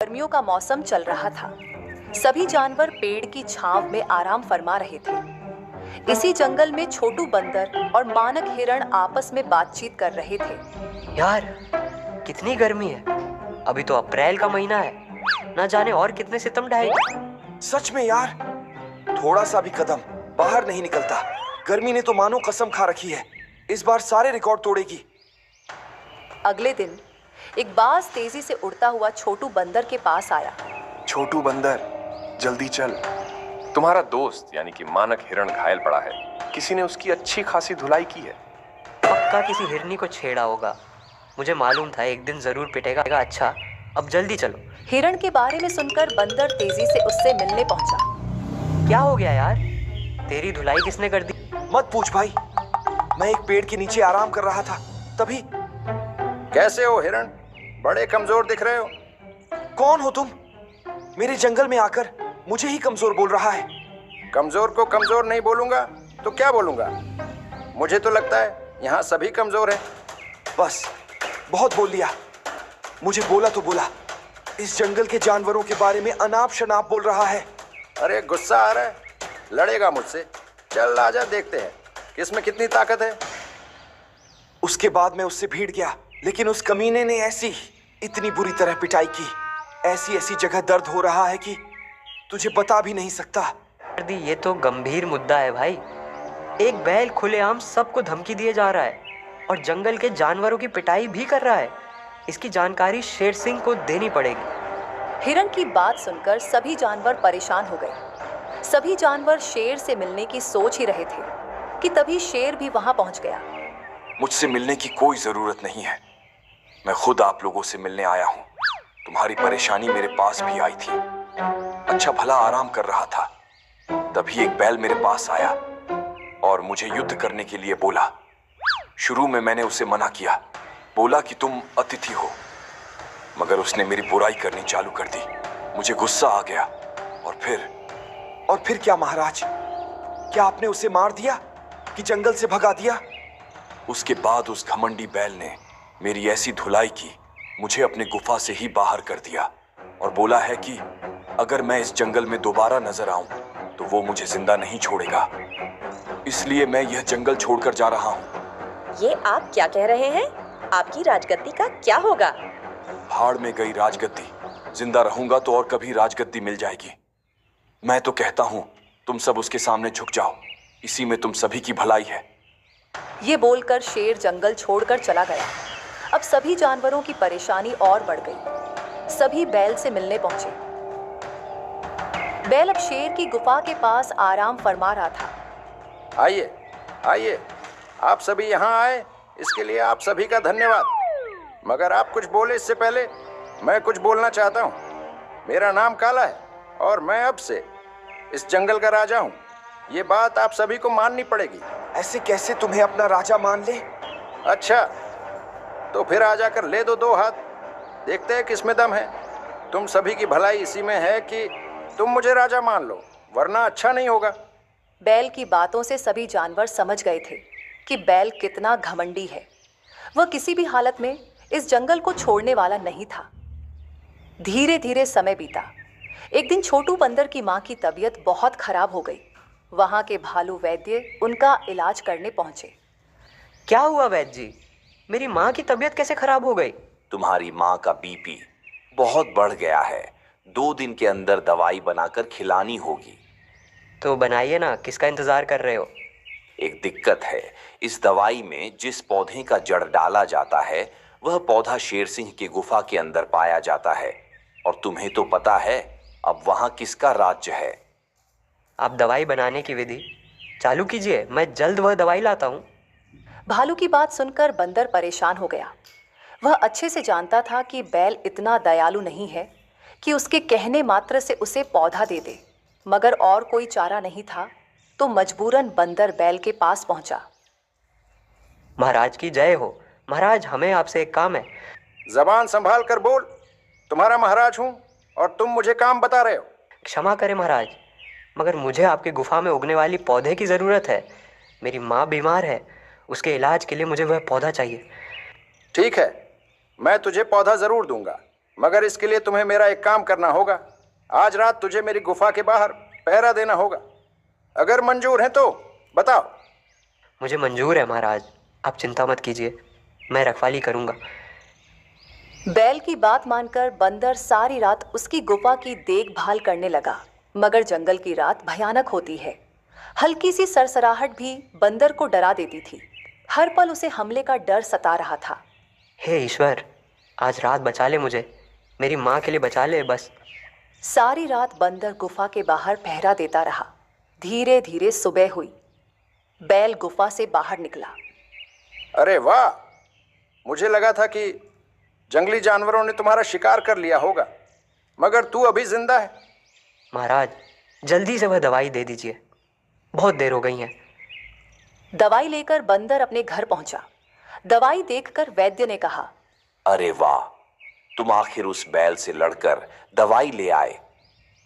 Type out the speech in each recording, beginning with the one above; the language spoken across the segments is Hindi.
गर्मियों का मौसम चल रहा था। सभी जानवर पेड़ की छांव में आराम फरमा रहे थे। इसी जंगल में छोटू बंदर और मानक हिरण आपस में बातचीत कर रहे थे। यार, कितनी गर्मी है। अभी तो अप्रैल का महीना है, ना जाने और कितने सितम ढाएगी। सच में यार, थोड़ा सा भी कदम बाहर नहीं निकलता। गर्मी ने तो मानो कसम खा रखी है, इस बार सारे रिकॉर्ड तोड़ेगी। अगले दिन एक बाज तेजी से उड़ता हुआ छोटू बंदर के पास आया। छोटू बंदर, जल्दी चल। तुम्हारा दोस्त यानी कि मानक हिरण घायल पड़ा है। किसी ने उसकी अच्छी खासी धुलाई की है। पक्का किसी हिरनी को छेड़ा होगा। मुझे मालूम था एक दिन जरूर पिटेगा। अच्छा, अब जल्दी चलो। हिरण के बारे में सुनकर बंदर तेजी से उससे मिलने पहुंचा। क्या हो गया यार? तेरी धुलाई किसने कर दी? मत पूछ भाई, मैं एक पेड़ के नीचे आराम कर रहा था, तभी। कैसे हो हिरण? बड़े कमजोर दिख रहे हो। कौन हो तुम? मेरे जंगल में आकर मुझे ही कमजोर बोल रहा है। कमजोर को कमजोर नहीं बोलूंगा तो क्या बोलूंगा? मुझे तो लगता है यहाँ सभी कमजोर हैं। बस, बहुत बोल लिया। मुझे बोला तो बोला। इस जंगल के जानवरों के बारे में अनाप शनाप बोल रहा है। अरे गुस्सा आ रहा है? लड़ेगा मुझसे? चल आजा, देखते हैं किसमें कितनी ताकत है। उसके बाद मैं उससे भीड़ गया, लेकिन उस कमीने ने ऐसी इतनी बुरी तरह पिटाई की, ऐसी ऐसी जगह दर्द हो रहा है कि तुझे बता भी नहीं सकता। ये तो गंभीर मुद्दा है भाई। एक बैल खुलेआम सबको धमकी दिए जा रहा है और जंगल के जानवरों की पिटाई भी कर रहा है। इसकी जानकारी शेर सिंह को देनी पड़ेगी। हिरण की बात सुनकर सभी जानवर परेशान हो गए। सभी जानवर शेर से मिलने की सोच ही रहे थे कि तभी शेर भी वहां पहुंच गया। मुझसे मिलने की कोई जरूरत नहीं है, मैं खुद आप लोगों से मिलने आया हूँ। तुम्हारी परेशानी मेरे पास भी आई थी। अच्छा भला आराम कर रहा था, तभी एक बैल मेरे पास आया और मुझे युद्ध करने के लिए बोला। शुरू में मैंने उसे मना किया, बोला कि तुम अतिथि हो, मगर उसने मेरी बुराई करनी चालू कर दी। मुझे गुस्सा आ गया और फिर क्या महाराज? क्या आपने उसे मार दिया कि जंगल से भगा दिया? उसके बाद उस घमंडी बैल ने मेरी ऐसी धुलाई की, मुझे अपने गुफा से ही बाहर कर दिया और बोला है कि अगर मैं इस जंगल में दोबारा नजर आऊं तो वो मुझे जिंदा नहीं छोड़ेगा। इसलिए मैं यह जंगल छोड़कर जा रहा हूं। ये आप क्या कह रहे हैं? आपकी राजगद्दी का क्या होगा? भाड़ में गई राजगद्दी, जिंदा रहूंगा तो और कभी राजगद्दी मिल जाएगी। मैं तो कहता हूं तुम सब उसके सामने झुक जाओ, इसी में तुम सभी की भलाई है। ये बोलकर शेर जंगल छोड़कर चला गया। अब सभी जानवरों की परेशानी और बढ़ गई। सभी बैल से मिलने पहुंचे। बैल अब शेर की गुफा के पास आराम फरमा रहा था। आइए आइए, आप सभी यहाँ आए, इसके लिए आप सभी का धन्यवाद। मगर आप कुछ बोले इससे पहले मैं कुछ बोलना चाहता हूँ। मेरा नाम काला है और मैं अब से इस जंगल का राजा हूँ। ये बात आप सभी को माननी पड़ेगी। ऐसे कैसे तुम्हें अपना राजा मान ले? अच्छा, तो फिर आ जाकर ले दो 2 हाथ, देखते हैं किसमें दम है। तुम सभी की भलाई इसी में है कि तुम मुझे राजा मान लो, वरना अच्छा नहीं होगा। बैल की बातों से सभी जानवर समझ गए थे कि बैल कितना घमंडी है। वह किसी भी हालत में इस जंगल को छोड़ने वाला नहीं था। धीरे धीरे समय बीता। एक दिन छोटू बंदर की माँ की तबीयत बहुत खराब हो गई। वहां के भालू वैद्य उनका इलाज करने पहुंचे। क्या हुआ वैद्य जी? मेरी माँ की तबीयत कैसे खराब हो गई? तुम्हारी माँ का बीपी बहुत बढ़ गया है। 2 दिन के अंदर दवाई बनाकर खिलानी होगी। तो बनाइए ना, किसका इंतजार कर रहे हो? एक दिक्कत है, इस दवाई में जिस पौधे का जड़ डाला जाता है वह पौधा शेर सिंह की गुफा के अंदर पाया जाता है। और तुम्हें तो पता है अब वहां किसका राज्य है। आप दवाई बनाने की विधि चालू कीजिए, मैं जल्द वह दवाई लाता हूँ। भालू की बात सुनकर बंदर परेशान हो गया। वह अच्छे से जानता था कि बैल इतना दयालु नहीं है कि उसके कहने मात्र से उसे पौधा दे दे, मगर और कोई चारा नहीं था तो मजबूरन बंदर बैल के पास पहुंचा। महाराज की जय हो। महाराज, हमें आपसे एक काम है। जबान संभाल कर बोल, तुम्हारा महाराज हूँ और तुम मुझे काम बता रहे हो। क्षमा करें महाराज, मगर मुझे आपकी गुफा में उगने वाली पौधे की ज़रूरत है। मेरी माँ बीमार है, उसके इलाज के लिए मुझे वह पौधा चाहिए। ठीक है, मैं तुझे पौधा ज़रूर दूंगा, मगर इसके लिए तुम्हें मेरा एक काम करना होगा। आज रात तुझे मेरी गुफा के बाहर पहरा देना होगा। अगर मंजूर है तो बताओ। मुझे मंजूर है महाराज, आप चिंता मत कीजिए, मैं रखवाली करूंगा। बैल की बात मानकर बंदर सारी रात उसकी गुफा की देखभाल करने लगा। मगर जंगल की रात भयानक होती है। हल्की सी सरसराहट भी बंदर को डरा देती थी। हर पल उसे हमले का डर सता रहा था। हे ईश्वर, आज रात बचा ले मुझे, मेरी माँ के लिए बचा ले बस। सारी रात बंदर गुफा के बाहर पहरा देता रहा। धीरे धीरे सुबह हुई। बैल गुफा से बाहर निकला। अरे वाह, मुझे लगा था कि जंगली जानवरों ने तुम्हारा शिकार कर लिया होगा, मगर तू अभी जिंदा है। महाराज, जल्दी से वह दवाई दे दीजिए, बहुत देर हो गई है। दवाई लेकर बंदर अपने घर पहुंचा। दवाई देखकर वैद्य ने कहा, अरे वाह, तुम आखिर उस बैल से लड़कर दवाई ले आए।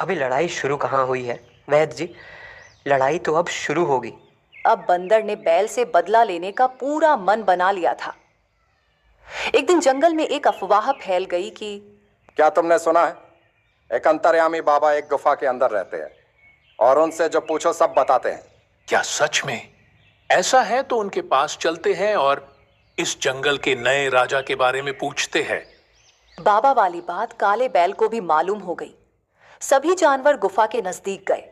अभी लड़ाई शुरू कहाँ हुई है वैद्य जी, लड़ाई तो अब शुरू होगी। अब बंदर ने बैल से बदला लेने का पूरा मन बना लिया था। एक दिन जंगल में एक अफवाह फैल गई कि क्या तुमने सुना है, एक अंतर्यामी बाबा एक गुफा के अंदर रहते हैं और उनसे जो पूछो सब बताते हैं। क्या सच में? ऐसा है तो उनके पास चलते हैं और इस जंगल के नए राजा के बारे में पूछते हैं। बाबा वाली बात काले बैल को भी मालूम हो गई। सभी जानवर गुफा के नजदीक गए।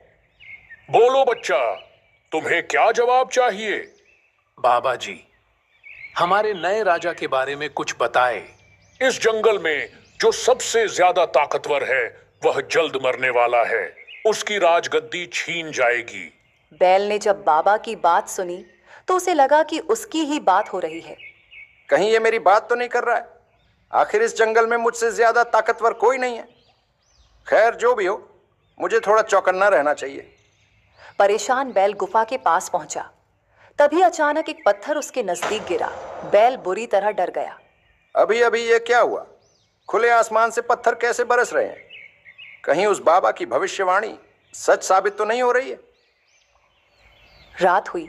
बोलो बच्चा, तुम्हें क्या जवाब चाहिए? बाबा जी, हमारे नए राजा के बारे में कुछ बताए। इस जंगल में जो सबसे ज्यादा ताकतवर है वह जल्द मरने वाला है, उसकी राजगद्दी छीन जाएगी। बैल ने जब बाबा की बात सुनी तो उसे लगा कि उसकी ही बात हो रही है। कहीं ये मेरी बात तो नहीं कर रहा है? आखिर इस जंगल में मुझसे ज्यादा ताकतवर कोई नहीं है। खैर, जो भी हो, मुझे थोड़ा चौकन्ना रहना चाहिए। परेशान बैल गुफा के पास पहुंचा। तभी अचानक एक पत्थर उसके नजदीक गिरा। बैल बुरी तरह डर गया। अभी अभी ये क्या हुआ? खुले आसमान से पत्थर कैसे बरस रहे हैं? कहीं उस बाबा की भविष्यवाणी सच साबित तो नहीं हो रही है? रात हुई।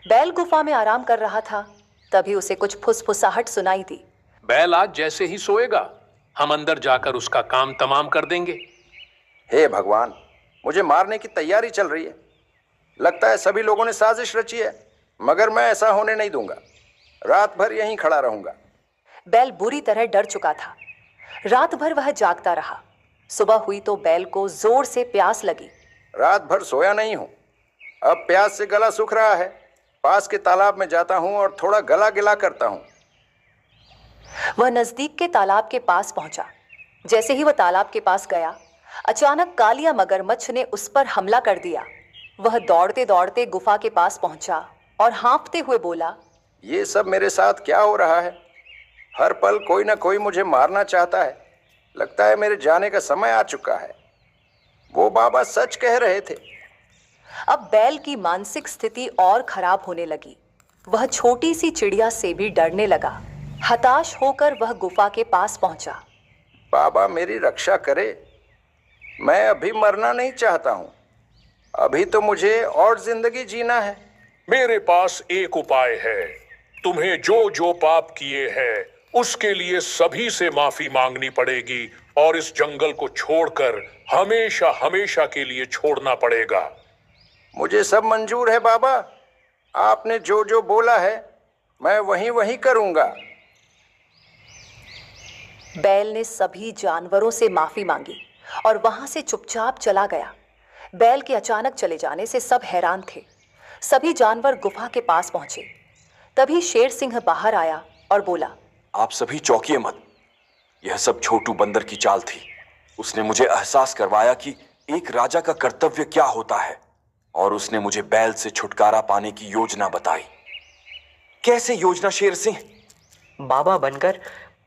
बैल गुफा में आराम कर रहा था। तभी उसे कुछ फुसफुसाहट सुनाई दी। बैल आज जैसे ही सोएगा, हम अंदर जाकर उसका काम तमाम कर देंगे। हे भगवान, मुझे मारने की तैयारी चल रही है। लगता है सभी लोगों ने साजिश रची है, मगर मैं ऐसा होने नहीं दूंगा। रात भर यहीं खड़ा रहूंगा। बैल बुरी तरह डर चुका था। रात भर वह जागता रहा। सुबह हुई तो बैल को जोर से प्यास लगी। रात भर सोया नहीं हूं, अब प्यास से गला सूख रहा है। पास के तालाब में जाता हूं और थोड़ा गला गिला करता हूं। वह नजदीक के तालाब के पास पहुंचा। जैसे ही वह तालाब के पास गया, अचानक कालिया मगरमच्छ ने उस पर हमला कर दिया। वह दौड़ते दौड़ते गुफा के पास पहुंचा और हाँफते हुए बोला, ये सब मेरे साथ क्या हो रहा है? हर पल कोई ना कोई मुझे मारना चाहता है। लगता है मेरे जाने का समय आ चुका है। वो बाबा सच कह रहे थे। अब बैल की मानसिक स्थिति और खराब होने लगी। वह छोटी सी चिड़िया से भी डरने लगा। हताश होकर वह गुफा के पास पहुंचा। बाबा मेरी रक्षा करे, मैं अभी मरना नहीं चाहता हूं। अभी तो मुझे और जिंदगी जीना है। मेरे पास एक उपाय है। तुम्हें जो जो पाप किए हैं उसके लिए सभी से माफी मांगनी पड़ेगी और इस जंगल को छोड़कर हमेशा हमेशा के लिए छोड़ना पड़ेगा। मुझे सब मंजूर है बाबा। आपने जो जो बोला है मैं वही वही करूंगा। बैल ने सभी जानवरों से माफी मांगी और वहां से चुपचाप चला गया। बैल के अचानक चले जाने से सब हैरान थे। सभी जानवर गुफा के पास पहुंचे। तभी शेर सिंह बाहर आया और बोला, आप सभी चौंकिए मत। यह सब छोटू बंदर की चाल थी। उसने मुझे एहसास करवाया कि एक राजा का कर्तव्य क्या होता है, और उसने मुझे बैल से छुटकारा पाने की योजना बताई। कैसे योजना शेर सिंह? बाबा बनकर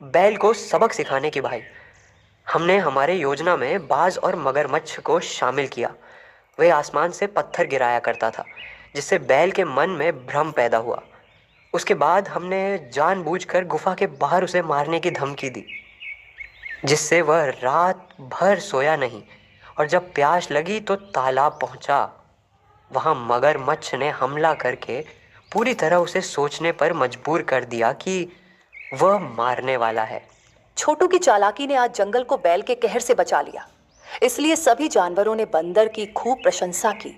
बैल को सबक सिखाने की भाई। हमने हमारे योजना में बाज और मगरमच्छ को शामिल किया। वह आसमान से पत्थर गिराया करता था, जिससे बैल के मन में भ्रम पैदा हुआ। उसके बाद हमने जानबूझकर गुफा के बाहर उसे मारने की धमकी दी, जिससे वह रात भर सोया नहीं। और जब प्यास लगी तो तालाब पहुंचा। वहां मगरमच्छ ने हमला करके पूरी तरह उसे सोचने पर मजबूर कर दिया कि वह मारने वाला है। छोटू की चालाकी ने आज जंगल को बैल के कहर से बचा लिया। इसलिए सभी जानवरों ने बंदर की खूब प्रशंसा की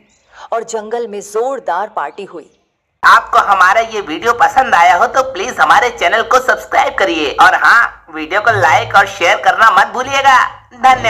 और जंगल में जोरदार पार्टी हुई। आपको हमारा ये वीडियो पसंद आया हो तो प्लीज हमारे चैनल को सब्सक्राइब करिए और हाँ, वीडियो को लाइक और शेयर करना मत भूलिएगा। धन्यवाद।